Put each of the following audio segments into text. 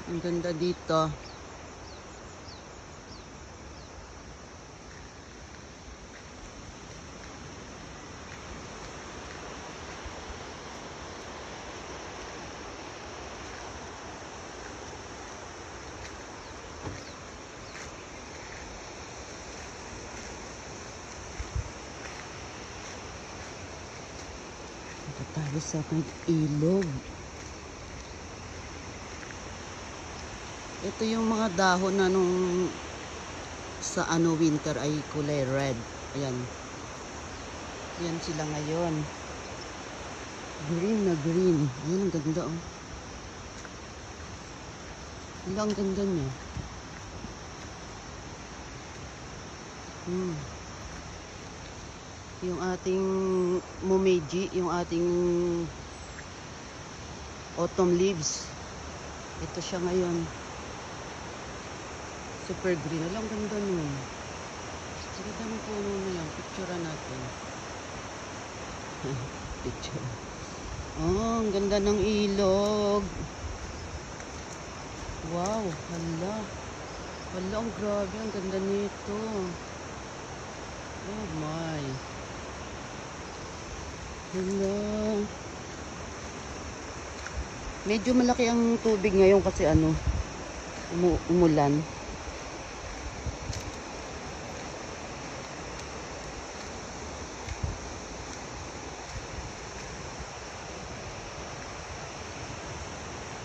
Ang ganda dito. Ito tayo sa may ilog. Ito yung mga dahon na nung sa winter ay kulay red. Ayan. Ayan sila ngayon. Green na green. Ayan, ang ganda oh. Ang ganda niya. Yung ating Momiji, yung ating autumn leaves. Ito siya ngayon. Super green. Alam, ganda nun. Sige, ng puno na yan. Picturean natin. Picture. Oh, ang ganda ng ilog. Wow, hala. Hala, ang grabe. Ang ganda nito. Oh my. Hala. Medyo malaki ang tubig ngayon kasi umulan.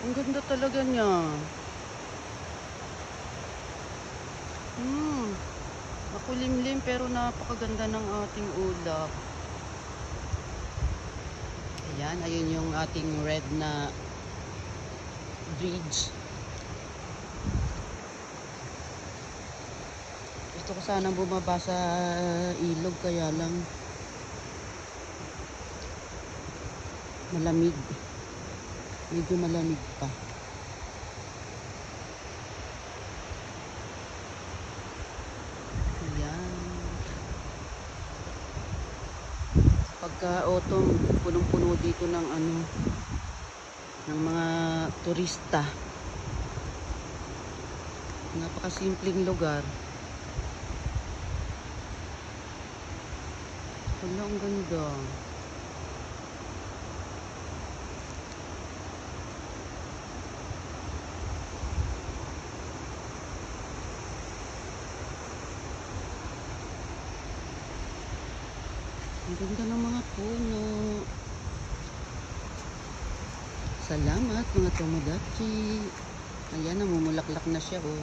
Ang ganda talaga niya. Makulimlim pero napakaganda ng ating ulap. Ayan, ayun yung ating red na bridge. Gusto ko sanang bumaba sa ilog kaya lang malamig. Medyo malamig pa. Ayan. Pagka autumn, punong-puno dito ng ng mga turista. Napakasimpleng lugar. Wala, ang ganda. Ang ganda ng mga puno. Salamat mga tomodachi. Ayan, namumulaklak na siya oh.